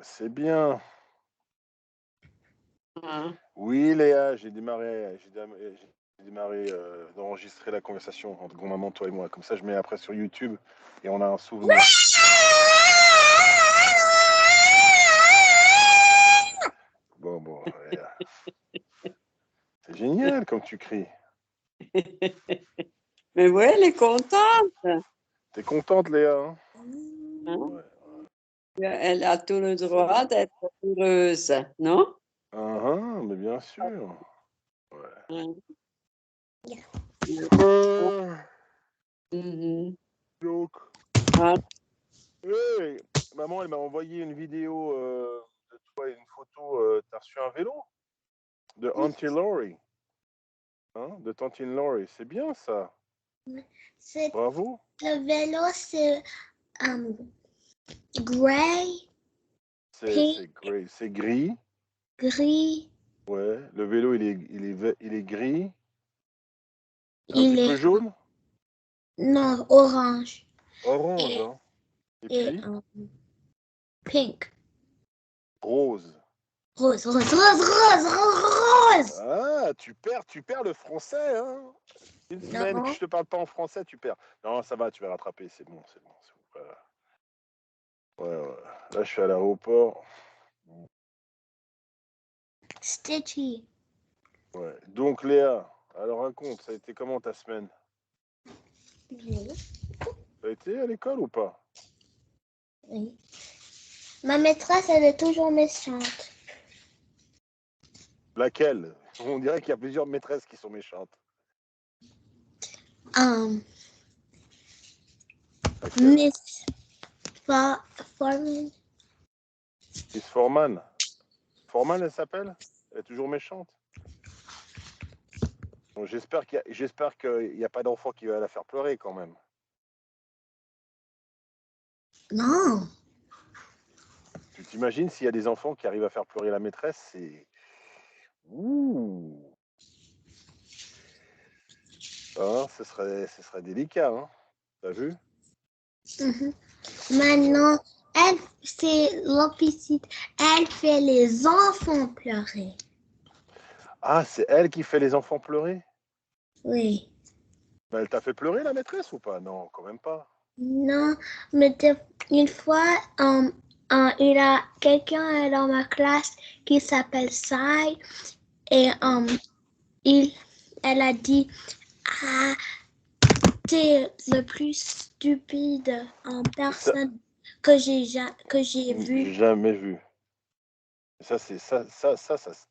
C'est bien. Hein. Oui, Léa, j'ai démarré d'enregistrer la conversation entre grand-maman, toi et moi. Comme ça, je mets après sur YouTube et on a un souvenir. Bon, Léa. C'est génial comme tu cries. Mais ouais, elle est contente. T'es contente, Léa, hein? Hein? Ouais. Elle a tout le droit d'être heureuse, non? Mais bien sûr. Ouais. Hein. Mhm. Donc, Ah, hey, maman, elle m'a envoyé une vidéo de toi et une photo. T'as reçu un vélo de Auntie Laurie, hein, de Tantine Laurie. C'est bien ça. Bravo. Le vélo, c'est gray, C'est gris. gris. Ouais. Le vélo, il est gris. Un Il petit peu est jaune. non orange Orange, hein. Et et puis pink. rose. Rose. Ah, tu perds le français, hein. Une semaine que Non, je te parle pas en français, tu perds. Non, ça va, tu vas rattraper, c'est bon. Voilà. Ouais. Là, je suis à l'aéroport. Stitchy. Ouais. Donc, Léa, alors raconte, ça a été comment ta semaine? Ça a été à l'école ou pas? Oui. Ma maîtresse, elle est toujours méchante. Laquelle? On dirait qu'il y a plusieurs maîtresses qui sont méchantes. Laquelle? Miss Foreman. Miss Forman. Forman, elle s'appelle? Elle est toujours méchante? Bon, j'espère qu'il y a pas d'enfant qui va la faire pleurer quand même. Non. Tu t'imagines s'il y a des enfants qui arrivent à faire pleurer la maîtresse, c'est... Ouh. Hein, ce serait délicat, hein. T'as vu? Maintenant, elle, c'est l'opposite. Elle fait les enfants pleurer. Ah, c'est elle qui fait les enfants pleurer? Oui. Ben, elle t'a fait pleurer, la maîtresse, ou pas? Non, quand même pas. Non, mais une fois, il y a quelqu'un dans ma classe qui s'appelle Sai et elle a dit ah, t'es le plus stupide en personne que j'ai vu. Jamais vu. Ça se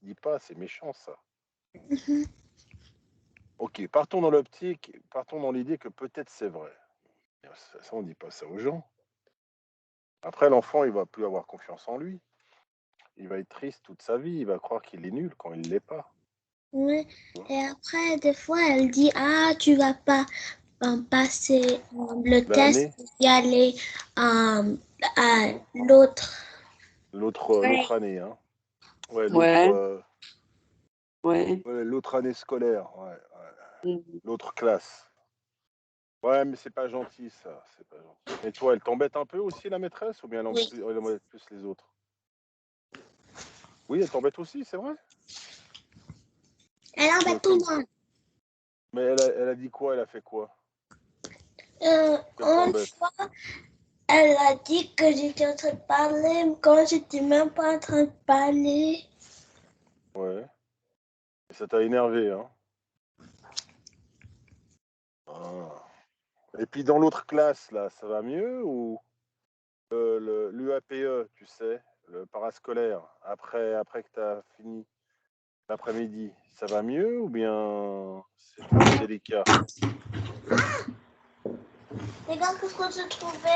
dit pas, c'est méchant, ça. Ok, partons dans l'idée que peut-être c'est vrai. Ça, on dit pas ça aux gens. Après, l'enfant, il va plus avoir confiance en lui. Il va être triste toute sa vie. Il va croire qu'il est nul quand il l'est pas. Oui. Et après, des fois, elle dit ah, tu vas pas passer le test L'année, y aller à l'autre. l'autre année, hein. Ouais, ouais, ouais. l'autre année scolaire, Mhm. l'autre classe. Ouais, mais c'est pas gentil, ça. C'est pas gentil. Et toi, elle t'embête un peu aussi, la maîtresse, ou bien Oui. elle embête plus les autres? Oui, elle t'embête aussi, c'est vrai? Elle embête tout le monde. Mais elle a dit quoi? Elle a fait quoi? Une T'embête. fois, elle a dit que j'étais en train de parler quand j'étais même pas en train de parler. Ouais. Et ça t'a énervé, hein? Ah. Et puis dans l'autre classe, là, ça va mieux ou l'UAPE, tu sais, le parascolaire, après que tu as fini l'après-midi, ça va mieux ou bien c'est toujours délicat? Regarde ce que j'ai trouvé.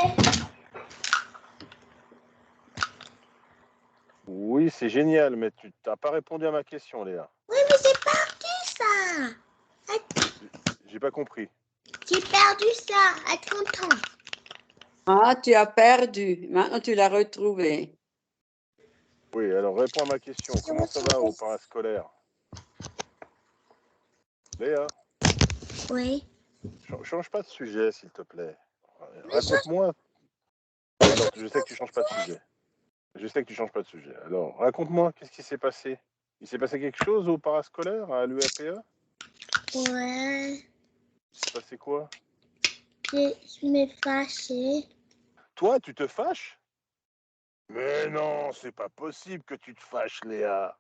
Oui, c'est génial, mais tu n'as pas répondu à ma question, Léa. Oui, mais c'est perdu ça. J'ai pas compris. J'ai perdu ça. Attends. Ah, tu as perdu. Maintenant, tu l'as retrouvé. Oui, alors réponds à ma question. Comment ça va au parascolaire? Léa, Oui. change pas de sujet, s'il te plaît. Mais Raconte-moi. Non, je sais que tu changes pas de sujet. Je sais que tu changes pas de sujet. Alors, raconte-moi, qu'est-ce qui s'est passé? Il s'est passé quelque chose au parascolaire, à l'UAPE? Ouais, Il s'est passé quoi? je me fâchée. Toi, tu te fâches? Mais non, c'est pas possible que tu te fâches, Léa.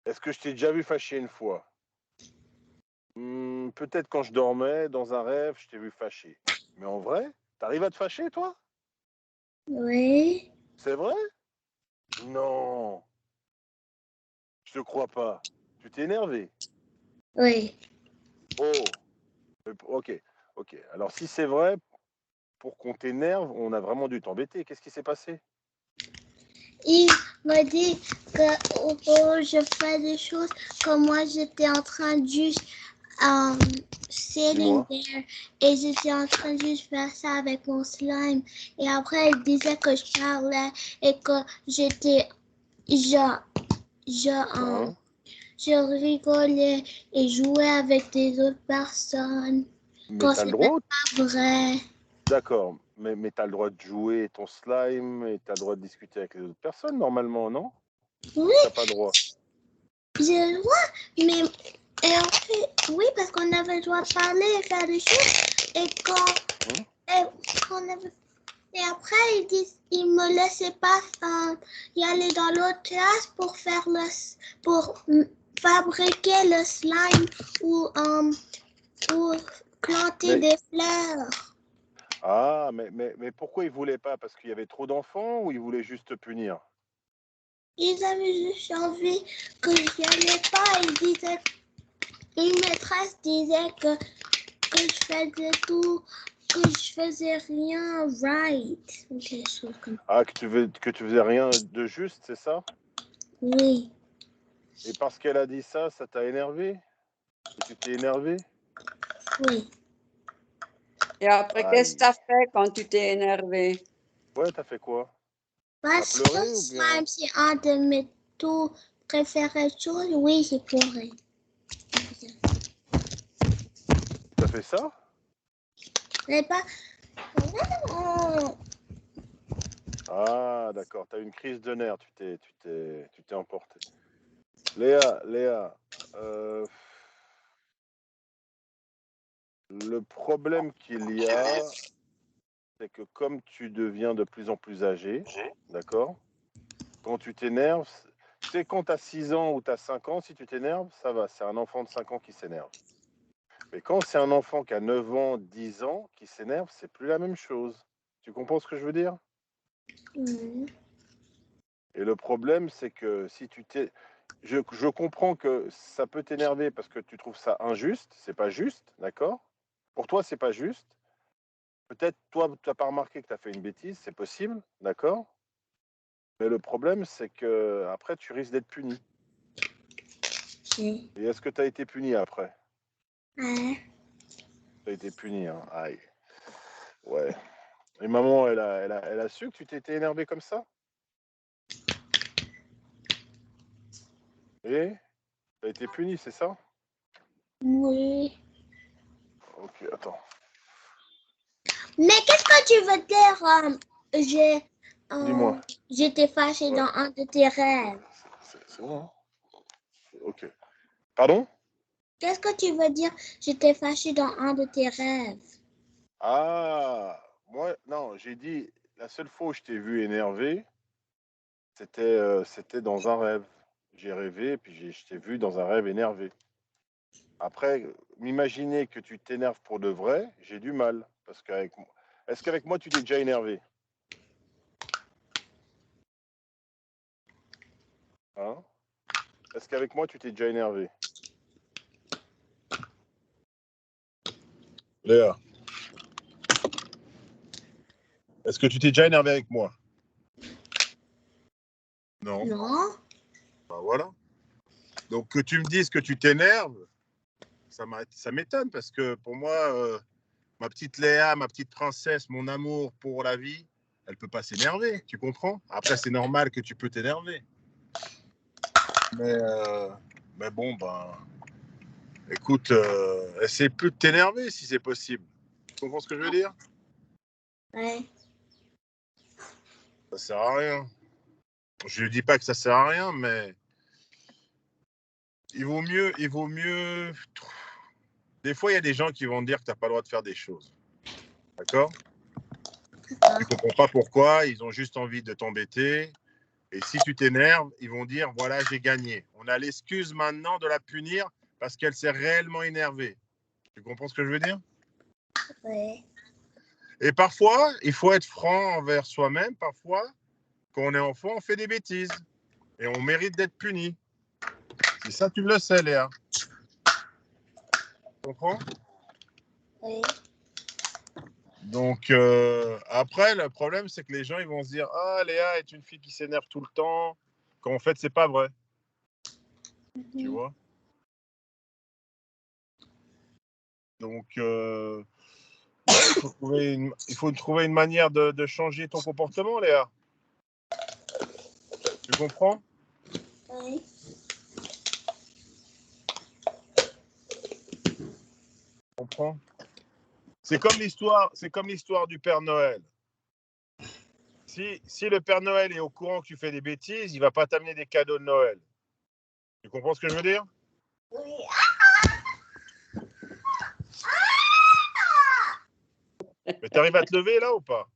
Est-ce que je t'ai déjà vu fâché une fois? Peut-être quand je dormais, dans un rêve, je t'ai vu fâché. Mais en vrai, t'arrives à te fâcher, toi? Oui, C'est vrai? Non, je te crois pas. Tu t'es énervé. oui. Oh, ok, ok. Alors si c'est vrai, pour qu'on t'énerve, on a vraiment dû t'embêter. Qu'est-ce qui s'est passé? Il m'a dit que je fais des choses comme moi j'étais en train de juste sitting Dis-moi. there et j'étais en train de juste faire ça avec mon slime et après il disait que je parlais et que j'étais Hein? je rigolais et jouais avec des autres personnes Mais quand t'as le c'était droit? pas vrai. D'accord. Mais t'as le droit de jouer ton slime et t'as le droit de discuter avec les autres personnes, normalement, non? Oui, T'as pas le droit. j'ai le droit, mais et en fait, oui, parce qu'on avait le droit de parler et faire des choses. Et et après, ils me laissaient pas y aller dans l'autre classe pour faire pour fabriquer le slime ou planter Mais, des fleurs. mais pourquoi ils voulaient pas? Parce qu'il y avait trop d'enfants ou ils voulaient juste te punir? Ils avaient juste envie que j'y allais pas. Une maîtresse disait que je faisais tout, que je faisais rien right. Des choses comme ça. Ah, que tu faisais rien de juste, c'est ça? Oui, Et parce qu'elle a dit ça, ça t'a énervé? Et tu t'es énervé? oui. Et après, qu'est-ce que tu Aïe. as fait quand tu t'es énervé? Ouais, t'as fait quoi? T'as Parce que pleuré ou bien? slime, c'est un de mes tout préférés choses. Oui, j'ai pleuré. T'as fait ça? Mais pas. Non. Ah, d'accord. T'as eu une crise de nerfs. Tu t'es emporté. Léa, euh, le problème qu'il y a, c'est que comme tu deviens de plus en plus âgé, d'accord? Quand tu t'énerves, tu sais, quand tu as 6 ans ou tu as 5 ans, si tu t'énerves, ça va. C'est un enfant de 5 ans qui s'énerve. Mais quand c'est un enfant qui a 9 ans, 10 ans, qui s'énerve, c'est plus la même chose. Tu comprends ce que je veux dire? Mhm. Et le problème, c'est que si tu t'es... Je comprends que ça peut t'énerver parce que tu trouves ça injuste, c'est pas juste, d'accord? Pour toi, c'est pas juste. Peut-être, toi, tu n'as pas remarqué que tu as fait une bêtise, c'est possible, d'accord? Mais le problème, c'est que après, tu risques d'être puni. J'ai- Et est-ce que tu as été puni après? Ouais. Tu as été puni, hein? Aïe. Ouais. Et maman, elle a su que tu t'étais énervé comme ça? Et tu as été puni, c'est ça? Oui. Ok, attends. Mais qu'est-ce que tu veux dire? Dis-moi. J'étais fâchée Ouais, dans un de tes rêves. c'est bon, hein? Ok. Pardon? Qu'est-ce que tu veux dire? J'étais fâchée dans un de tes rêves. Ah, moi, non, j'ai dit, la seule fois où je t'ai vu énervé, c'était dans un rêve. J'ai rêvé, puis je t'ai vu dans un rêve énervé. Après, m'imaginer que tu t'énerves pour de vrai, j'ai du mal. Parce qu'avec moi, est-ce qu'avec moi, tu t'es déjà énervé? Hein? Est-ce qu'avec moi, tu t'es déjà énervé? Léa, est-ce que tu t'es déjà énervé avec moi? Non. Non? Bah voilà. Donc que tu me dises que tu t'énerves, ça m'étonne parce que pour moi, ma petite Léa, ma petite princesse, mon amour pour la vie, elle peut pas s'énerver, tu comprends? Après, c'est normal que tu peux t'énerver. Mais, euh, mais bon, ben, écoute, essaie plus de t'énerver si c'est possible. Tu comprends ce que je veux dire? Ouais. Ça sert à rien. Je ne dis pas que ça sert à rien, mais il vaut mieux. Des fois, il y a des gens qui vont te dire que tu n'as pas le droit de faire des choses. D'accord? Tu ne comprends pas pourquoi, ils ont juste envie de t'embêter. Et si tu t'énerves, ils vont dire, voilà, j'ai gagné. On a l'excuse maintenant de la punir parce qu'elle s'est réellement énervée. Tu comprends ce que je veux dire? Oui. Et parfois, il faut être franc envers soi-même. Parfois, quand on est enfant, on fait des bêtises. Et on mérite d'être puni. C'est ça, tu le sais, Léa. Tu comprends? Oui. Donc, après, le problème, c'est que les gens, ils vont se dire, ah, Léa est une fille qui s'énerve tout le temps. Quand en fait, c'est pas vrai. Tu vois? Donc, il faut trouver une manière de changer ton comportement, Léa. Tu comprends? Oui. Tu comprends? C'est comme l'histoire du Père Noël. Si le Père Noël est au courant que tu fais des bêtises, il va pas t'amener des cadeaux de Noël. Tu comprends ce que je veux dire? Oui. Mais tu arrives à te lever là ou pas?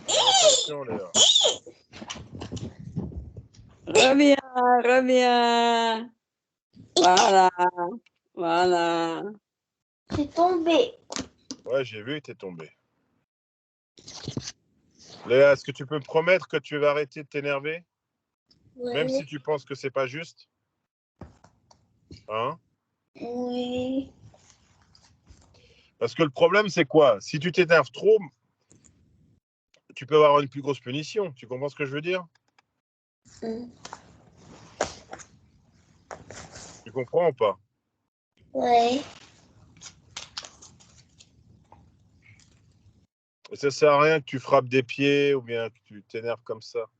Attention, Léa. Reviens. Voilà. Je suis tombée. Ouais, j'ai vu, t'es tombé. Léa, est-ce que tu peux me promettre que tu vas arrêter de t'énerver? Oui. Même si tu penses que c'est pas juste? Hein? Oui. Parce que le problème, c'est quoi? Si tu t'énerves trop, tu peux avoir une plus grosse punition. Tu comprends ce que je veux dire? Tu comprends ou pas? Oui. Et ça sert à rien que tu frappes des pieds ou bien que tu t'énerves comme ça.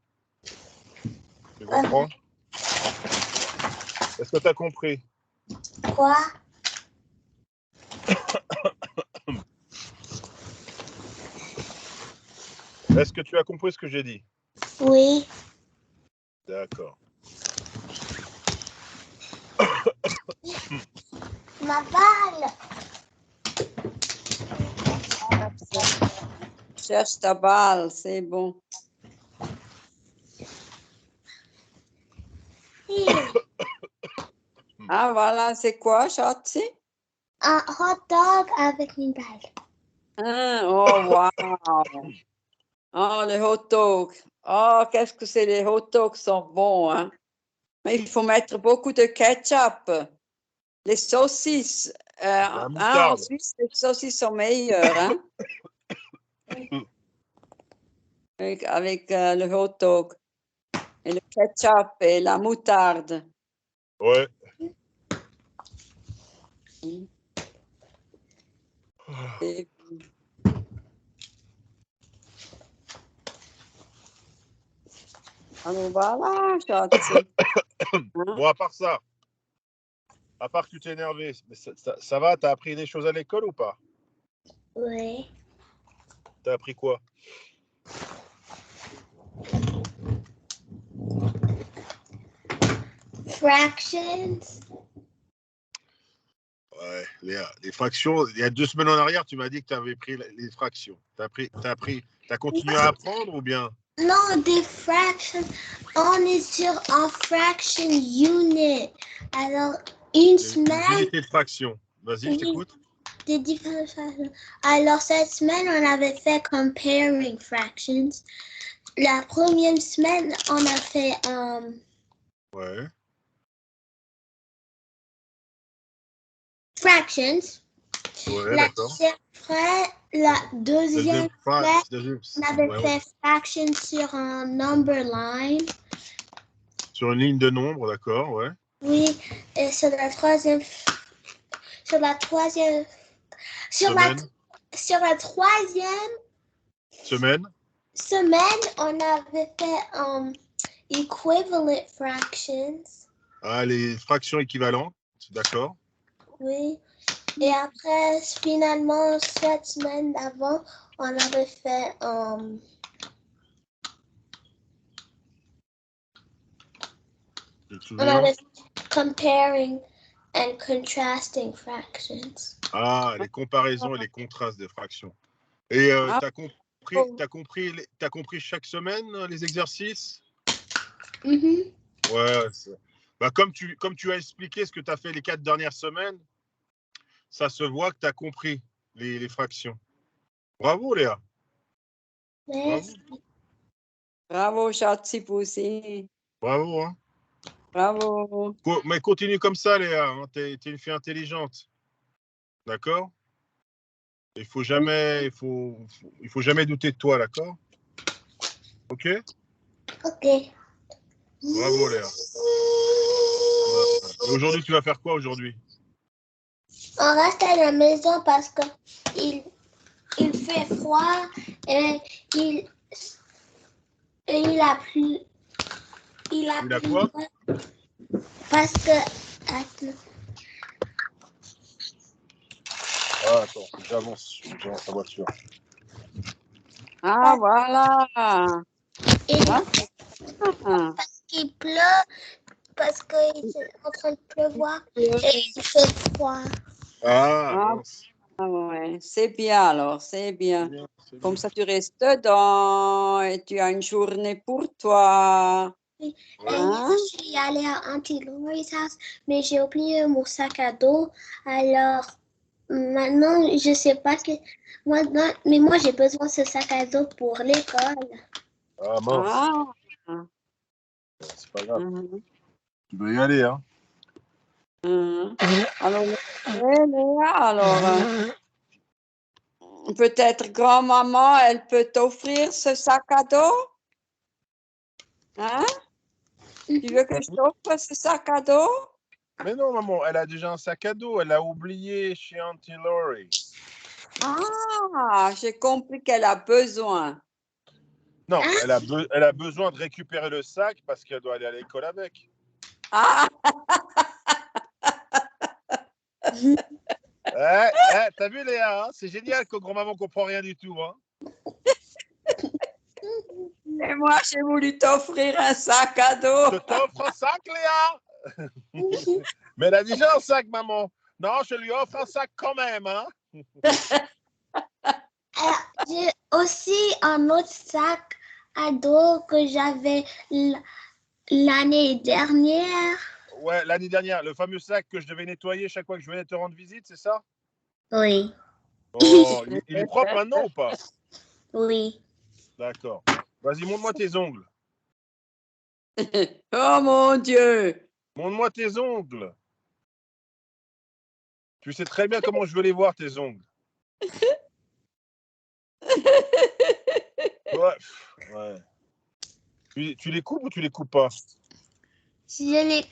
Tu comprends? Est-ce que tu as compris? Quoi? Est-ce que tu as compris ce que j'ai dit? Oui. D'accord. Ma balle. Cherche ta balle, c'est bon. Ah, voilà, c'est quoi, Chatsi? Un hot dog avec une balle. Ah, oh, wow. Oh, les hot dogs. Oh, qu'est-ce que c'est, les hot dogs sont bons, hein? Mais il faut mettre beaucoup de ketchup. Les saucisses. La En moutarde. Suisse, les saucisses sont meilleures, hein? Avec le hot dog. Et le ketchup et la moutarde. Ouais. Et... Alors voilà, Chatsi. Bon, à part ça, à part que tu t'es énervé, ça va? T'as appris des choses à l'école ou pas? Oui. T'as appris quoi? Fractions. Ouais, les fractions. Il y a 2 semaines en arrière, tu m'as dit que tu avais pris les fractions. T'as continué à apprendre ou bien? Non, des fractions. On est sur un fraction unit. Alors, une Une semaine, unité de fraction. Vas-y, je t'écoute. des différentes fractions. Alors, cette semaine, on avait fait comparing fractions. La première semaine, on a fait Ouais. fractions. Ouais, d'accord. La deuxième semaine, on avait ouais. fait fractions sur un number line. Sur une ligne de nombre, d'accord, ouais. Oui, et sur la troisième semaine, on avait fait equivalent fractions. Ah, les fractions équivalentes, d'accord. Oui. Et après, finalement, cette semaine d'avant, on avait fait comparing and contrasting fractions. Ah, les comparaisons et les contrastes des fractions. Et Ah, t'as compris chaque semaine les exercices? Mhm. Ouais. Bah, comme tu as expliqué ce que tu as fait les 4 dernières semaines, ça se voit que tu as compris les fractions. Bravo, Léa. Merci. bravo, Chatsi Poussi. Bravo. Hein. Bravo. Mais continue comme ça, Léa. Hein. Tu es une fille intelligente. D'accord? Il faut jamais douter de toi, d'accord? Ok? Ok. Bravo, Léa. Et aujourd'hui, tu vas faire quoi aujourd'hui? On reste à la maison parce que il fait froid et il a plu. Il a quoi? Parce que attends. Ah, attends, j'avance la voiture. Ah, voilà. Et Ah. parce qu'il pleut, parce qu'il est en train de pleuvoir et il fait froid. Ah, mince. Ah ouais, c'est bien alors, c'est bien. C'est Comme bien. ça, tu restes dedans et tu as une journée pour toi. Oui. Ouais. Et je suis allée à Auntie Laurie's house, mais j'ai oublié mon sac à dos. Alors, maintenant, je sais pas que... mais moi, j'ai besoin de ce sac à dos pour l'école. Ah, mince. Ah. C'est pas grave. Mhm. Tu dois y aller, hein. Mhm. Alors, Léa, alors, peut-être grand-maman, elle peut t'offrir ce sac à dos? Hein? Tu veux que je t'offre ce sac à dos? Mais non, maman, elle a déjà un sac à dos. Elle a oublié chez Auntie Laurie. Ah, j'ai compris qu'elle a besoin. Non, elle a besoin de récupérer le sac parce qu'elle doit aller à l'école avec. Ah, T'as vu, Léa, hein, c'est génial que grand-maman comprend rien du tout. Hein. et moi, j'ai voulu t'offrir un sac à Je dos. t'offre un sac, Léa. Mais elle a déjà un sac, maman. Non, je lui offre un sac quand même. Hein. J'ai aussi un autre sac à dos que j'avais l'année dernière. Ouais, l'année dernière, le fameux sac que je devais nettoyer chaque fois que je venais te rendre visite, c'est ça? Oui. Oh, il est propre maintenant ou pas? Oui. D'accord. Vas-y, montre-moi tes ongles. Oh mon Dieu. Montre-moi tes ongles. Tu sais très bien comment je veux les voir, tes ongles. Ouais. Tu les coupes ou tu les coupes pas? Je les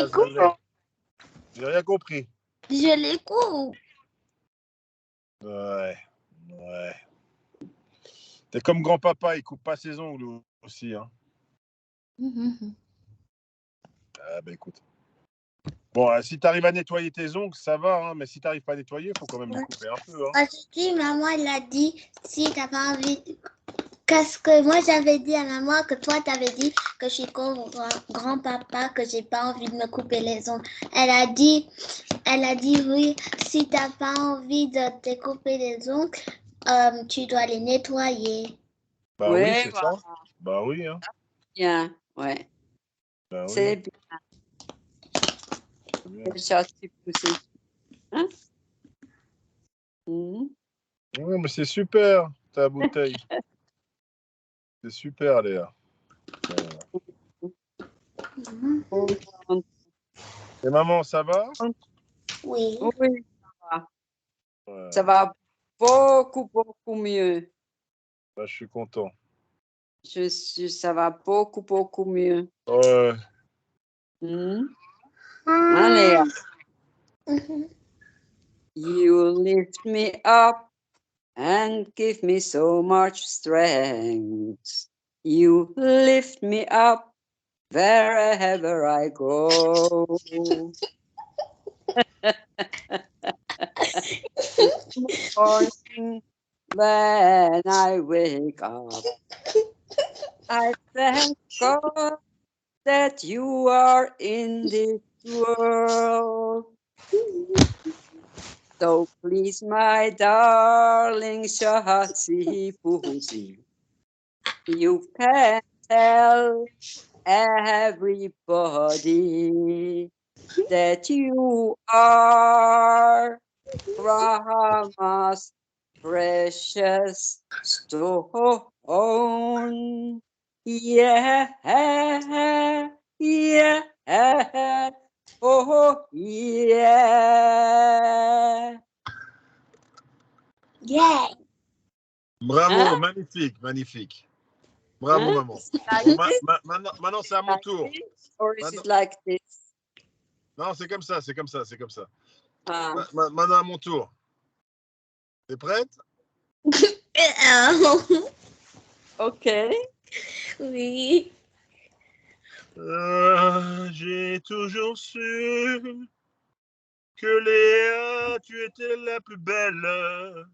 coupe. J'ai rien compris. Je les coupe. Ouais. T'es comme grand-papa, il coupe pas ses ongles aussi. Hein. Ah bah écoute. Bon, si t'arrives à nettoyer tes ongles, ça va, hein, mais si t'arrives pas à nettoyer, il faut quand même les couper un peu. Hein. Aujourd'hui, maman, elle a dit, si t'as pas envie... Qu'est-ce que moi, j'avais dit à maman que toi, t'avais dit que je suis comme grand-papa, que j'ai pas envie de me couper les ongles. Elle a dit oui, si t'as pas envie de te couper les ongles, tu dois les nettoyer. Bah oui, c'est ça. Bah oui. Hein. Bien, ouais. Bah, C'est oui. bien. Le chat s'est poussé. Hein? Mhm. Ouais, mais c'est super, ta bouteille. C'est super, Léa. Et maman, ça va? Oui. Oui, ça va. Ouais. Ça va beaucoup, beaucoup mieux. Bah, je suis content. Ça va beaucoup, beaucoup mieux. Ouais. Allez, you lift me up and give me so much strength. You lift me up wherever I go. Morning, when I wake up, I thank God that you are in this world. So please, my darling Shahzi Pussy, you can tell everybody that you are Brahma's precious stone. Yeah, yeah, oh, yeah. Yeah. Bravo, Hein? magnifique, magnifique. Bravo, Hein? maman. Is it like Bon, this? maintenant, c'est à mon Like tour. this? Or is it Maintenant- like this? Non, c'est comme ça, c'est comme ça, c'est comme ça. Ah, Maintenant, à mon tour. T'es prête? ok. Oui. J'ai toujours su que Léa, tu étais la plus belle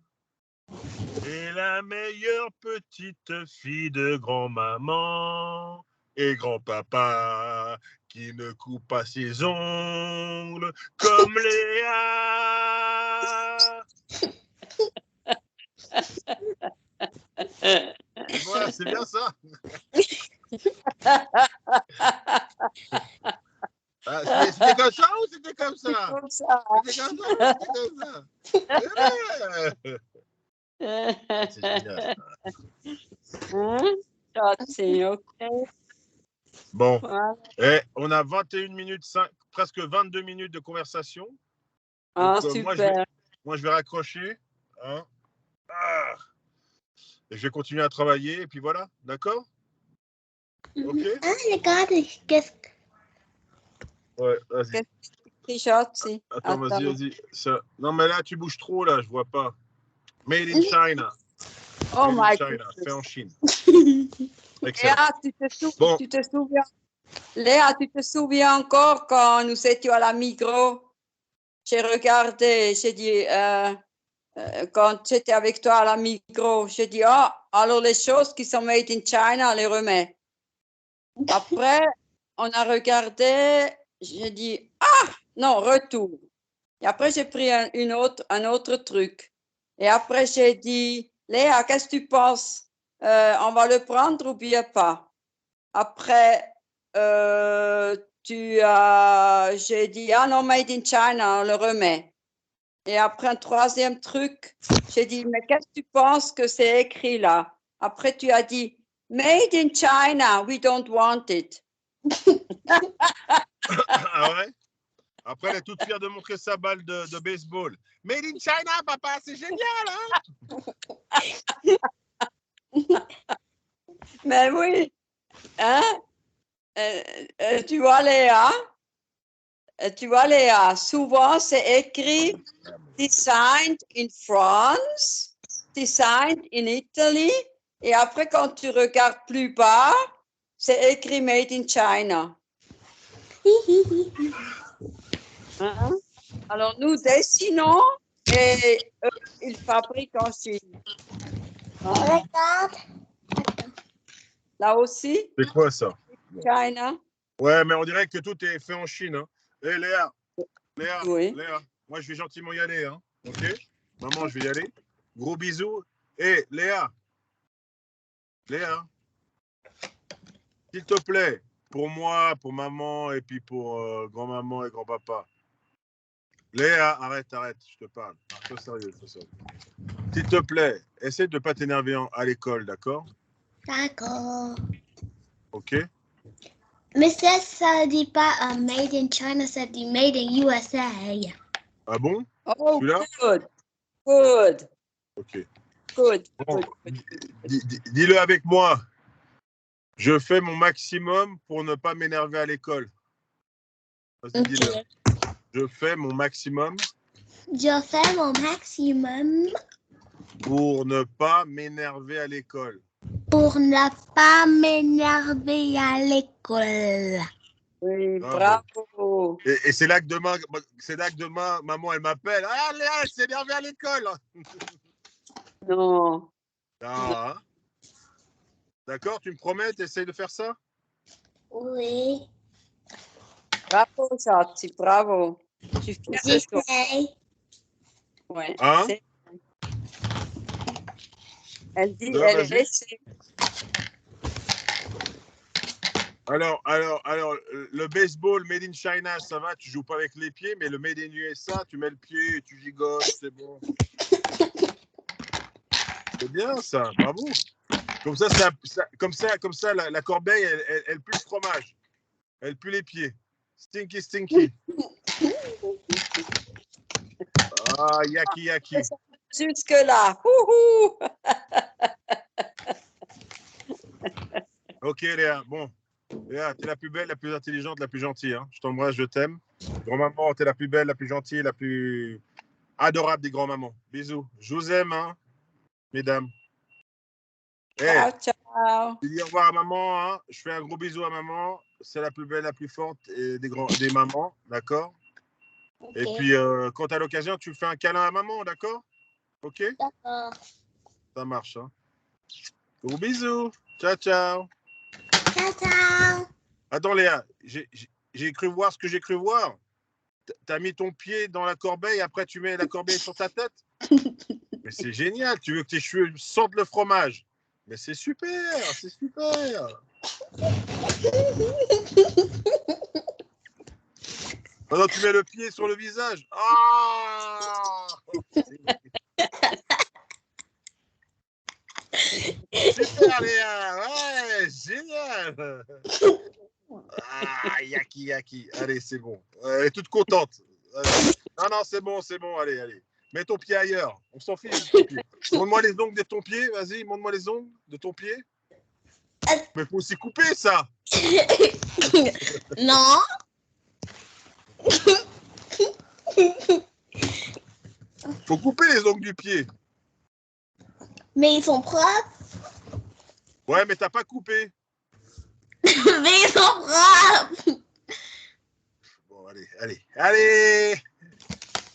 et la meilleure petite fille de grand-maman et grand-papa qui ne coupe pas ses ongles comme Léa. Voilà, c'est bien ça. C'était comme ça ou c'était comme ça? Comme ça. C'était comme ça ou c'était comme ça? C'est génial. Hein? Shahzi, ok. Bon, Voilà. on a 21 minutes, presque 22 minutes de conversation. Ah, Donc, super. moi, je vais raccrocher. Hein. Et je vais continuer à travailler. Et puis voilà, d'accord? Ok? Ah, regarde, qu'est-ce que... Ouais, vas-y. Shahzi. Attends, Attends. vas-y. Ça... Non, mais là, tu bouges trop, là, je vois pas. Made in China. Oh my Made in China, goodness. fait en Chine. Léa, Excellent. Bon. tu te souviens? Léa, tu te souviens encore quand nous étions à la Migros? J'ai regardé, j'ai dit, quand j'étais avec toi à la Migros, j'ai dit, alors les choses qui sont made in China, on les remet. Après, on a regardé, j'ai dit, non, retour. Et après, j'ai pris un autre truc. Et après, j'ai dit, Léa, qu'est-ce que tu penses? On va le prendre ou bien pas? Après, j'ai dit, non, made in China, on le remet. Et après, un troisième truc, j'ai dit, mais qu'est-ce que tu penses que c'est écrit là? Après, tu as dit, made in China, we don't want it. Ah ouais? Après, elle est toute fière de montrer sa balle de baseball. Made in China, papa, c'est génial, hein? Mais oui, hein? Tu vois, Léa, souvent c'est écrit designed in France, designed in Italy, et après, quand tu regardes plus bas, c'est écrit made in China. Hein? Alors, nous dessinons et eux, ils fabriquent en Chine. Hein? Regarde. Là aussi, C'est quoi ça? China. Ouais, mais on dirait que tout est fait en Chine. Hein. Hé, Léa, Oui. Léa, moi, je vais gentiment y aller. Hein. OK? Maman, je vais y aller. Gros bisous. Hé, Léa, s'il te plaît, pour moi, pour maman et puis pour grand-maman et grand-papa. Léa, arrête, je te parle. Sois sérieux, S'il te plaît, essaie de ne pas t'énerver à l'école, d'accord? D'accord. OK? Mais ça dit pas made in China, ça dit made in USA. Ah bon? Oh, Celui-là? good. OK. Good. Bon, dis-le avec moi. Je fais mon maximum pour ne pas m'énerver à l'école. Vas-y, Ok. dis-le. Je fais mon maximum Je fais mon maximum pour ne pas m'énerver à l'école. pour ne pas m'énerver à l'école. Oui, Ah, bravo. Et c'est là que demain, maman, elle m'appelle. Ah, Léa, elle s'est énervée à l'école. Non. Ah, hein. D'accord, tu me promets, tu essayes de faire ça? Oui, Bravo, Schatzi, bravo. Je suis fière de toi. j'essaye. Ouais, Hein? Elle dit, Non, elle vas-y. essaie. Alors, le baseball made in China, ça va, tu joues pas avec les pieds, mais le made in USA, tu mets le pied et tu gigotes, c'est bon. C'est bien ça, bravo. Comme ça, la corbeille, elle pue le fromage. Elle pue les pieds. Stinky, stinky. Ah, yaki, yaki. Jusque-là. Houhou. Ok, Léa, bon. Léa, t'es la plus belle, la plus intelligente, la plus gentille. Hein. Je t'embrasse, je t'aime. Grand-maman, t'es la plus belle, la plus gentille, la plus adorable des grands-mamans. Bisous. Je vous aime, hein, mesdames. Ciao, ciao. Je dis au revoir à maman. Hein. Je fais un gros bisou à maman. C'est la plus belle, la plus forte des mamans, d'accord? Okay. Et puis, quand tu as l'occasion, tu fais un câlin à maman, d'accord? Ok? D'accord. Ça marche. Hein. Gros bisous. Ciao, ciao. Ciao, ciao. Attends, Léa, j'ai cru voir ce que j'ai cru voir. T'as mis ton pied dans la corbeille, après tu mets la corbeille sur ta tête. Mais c'est génial. Tu veux que tes cheveux sentent le fromage. Mais c'est super, c'est super. Maintenant, tu mets le pied sur le visage. Ah! Super, Léa. Ouais, génial. Ah, yaki, yaki. Allez, c'est bon. Elle est toute contente. Non, non, c'est bon, c'est bon. Allez, allez. Mets ton pied ailleurs. On s'en fiche de ton pied. Montre-moi les ongles de ton pied. Vas-y, montre-moi les ongles de ton pied. Mais faut aussi couper ça. Non. Faut couper les ongles du pied. Mais ils sont propres. Ouais, mais t'as pas coupé. Mais ils sont propres. Bon, allez, allez, allez.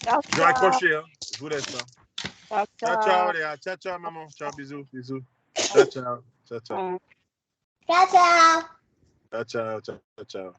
Ciao, Je vais raccrocher, hein. Je vous laisse. Hein. ciao, Ciao, ciao, Léa. Ciao, ciao, maman. Ciao, bisous, bisous. Ciao, ciao. Ciao, ciao. Ciao, ciao. Ciao, ciao, ciao, ciao.